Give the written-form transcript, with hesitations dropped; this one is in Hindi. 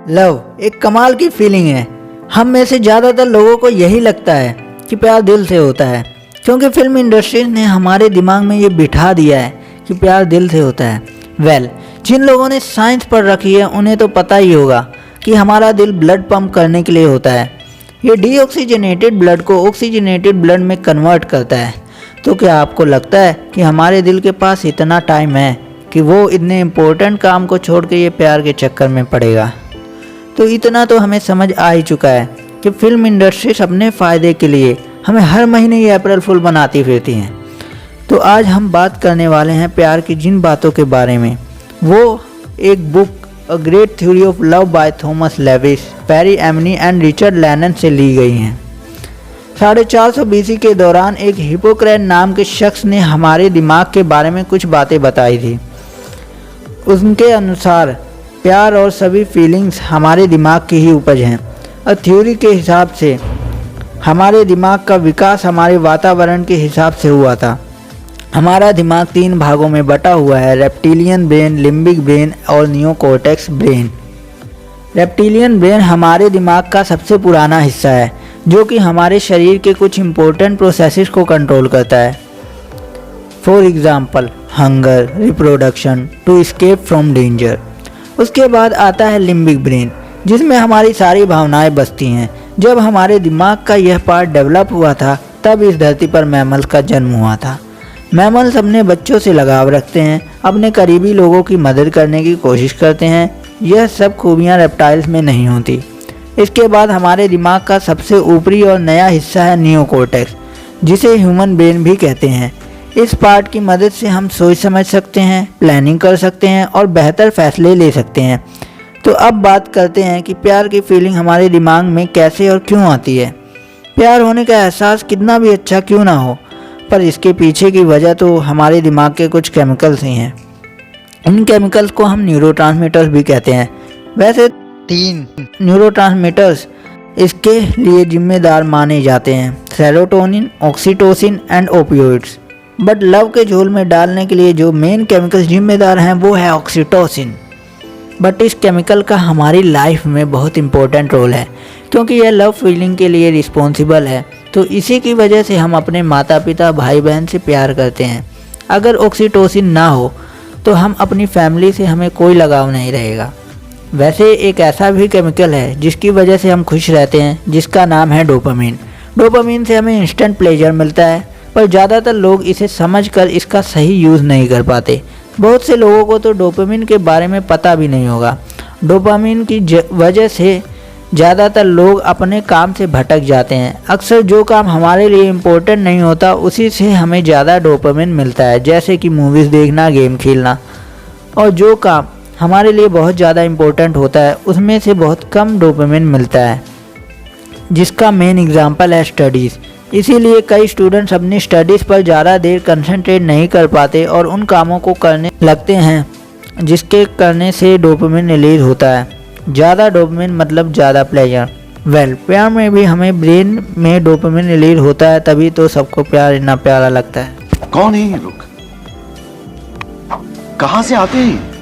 लव एक कमाल की फीलिंग है। हम में से ज़्यादातर लोगों को यही लगता है कि प्यार दिल से होता है, क्योंकि फिल्म इंडस्ट्री ने हमारे दिमाग में ये बिठा दिया है कि प्यार दिल से होता है। जिन लोगों ने साइंस पढ़ रखी है उन्हें तो पता ही होगा कि हमारा दिल ब्लड पंप करने के लिए होता है। ये डीऑक्सीजनेटेड ब्लड को ऑक्सीजनेटेड ब्लड में कन्वर्ट करता है। तो क्या आपको लगता है कि हमारे दिल के पास इतना टाइम है कि वो इतने इम्पोर्टेंट काम को छोड़ के ये प्यार के चक्कर में पड़ेगा? तो इतना तो हमें समझ आ ही चुका है कि फिल्म इंडस्ट्री अपने फ़ायदे के लिए हमें हर महीने ये अप्रैल फूल बनाती फिरती हैं। तो आज हम बात करने वाले हैं प्यार की जिन बातों के बारे में, वो एक book a great theory of love by Thomas Lewis, Fari Amini and Richard Lannon से ली गई हैं। 450 BC के दौरान एक हिपोक्रेट नाम के शख्स ने हमारे दिमाग के बारे में कुछ बातें बताई थी। उनके अनुसार प्यार और सभी फीलिंग्स हमारे दिमाग की ही उपज हैं। और थ्योरी के हिसाब से हमारे दिमाग का विकास हमारे वातावरण के हिसाब से हुआ था। हमारा दिमाग 3 भागों में बटा हुआ है: रेप्टिलियन ब्रेन, लिम्बिक ब्रेन और नियोकॉर्टेक्स ब्रेन। रेप्टिलियन ब्रेन हमारे दिमाग का सबसे पुराना हिस्सा है, जो कि हमारे शरीर के कुछ इम्पोर्टेंट प्रोसेसेस को कंट्रोल करता है। For example, hunger, reproduction, to escape from danger. उसके बाद आता है लिम्बिक ब्रेन, जिसमें हमारी सारी भावनाएं बसती हैं। जब हमारे दिमाग का यह पार्ट डेवलप हुआ था, तब इस धरती पर मैमल्स का जन्म हुआ था। मैमल्स अपने बच्चों से लगाव रखते हैं, अपने करीबी लोगों की मदद करने की कोशिश करते हैं। यह सब खूबियाँ रेप्टाइल्स में नहीं होती। इसके बाद हमारे दिमाग का सबसे ऊपरी और नया हिस्सा है नियोकॉर्टेक्स, जिसे ह्यूमन ब्रेन भी कहते हैं। इस पार्ट की मदद से हम सोच समझ सकते हैं, प्लानिंग कर सकते हैं और बेहतर फैसले ले सकते हैं। तो अब बात करते हैं कि प्यार की फीलिंग हमारे दिमाग में कैसे और क्यों आती है। प्यार होने का एहसास कितना भी अच्छा क्यों ना हो, पर इसके पीछे की वजह तो हमारे दिमाग के कुछ केमिकल्स ही हैं। इन केमिकल्स को हम न्यूरोट्रांसमीटर्स भी कहते हैं। वैसे 3 न्यूरोट्रांसमीटर्स इसके लिए जिम्मेदार माने जाते हैं: serotonin, oxytocin and opioids. But love के झोल में डालने के लिए जो मेन केमिकल्स जिम्मेदार हैं वो है ऑक्सीटोसिन। बट इस केमिकल का हमारी लाइफ में बहुत इम्पोर्टेंट रोल है, क्योंकि यह लव फीलिंग के लिए रिस्पॉन्सिबल है। तो इसी की वजह से हम अपने माता पिता, भाई बहन से प्यार करते हैं। अगर ऑक्सीटोसिन ना हो तो हम अपनी फैमिली से हमें कोई लगाव नहीं रहेगा। वैसे एक ऐसा भी केमिकल है जिसकी वजह से हम खुश रहते हैं, जिसका नाम है डोपामिन। डोपामिन से हमें इंस्टेंट प्लेजर मिलता है, पर ज़्यादातर लोग इसे समझकर इसका सही यूज़ नहीं कर पाते। बहुत से लोगों को तो डोपामिन के बारे में पता भी नहीं होगा। डोपामिन की वजह से ज़्यादातर लोग अपने काम से भटक जाते हैं। अक्सर जो काम हमारे लिए इम्पोर्टेंट नहीं होता, उसी से हमें ज़्यादा डोपामिन मिलता है, जैसे कि मूवीज़ देखना, गेम खेलना। और जो काम हमारे लिए बहुत ज़्यादा इम्पोर्टेंट होता है, उसमें से बहुत कम डोपामिन मिलता है, जिसका मेन एग्जाम्पल है स्टडीज़। इसीलिए कई स्टूडेंट्स अपनी स्टडीज़ पर ज़्यादा देर कंसंट्रेट नहीं कर पाते और उन कामों को करने लगते हैं जिसके करने से डोपामिन रिलीज होता है। ज़्यादा डोपामिन मतलब ज़्यादा प्लेजर। प्यार में भी हमें ब्रेन में डोपामिन रिलीज होता है, तभी तो सबको प्यार इतना प्यारा लगता है। कौन है ये लोग? कहाँ से आते हैं?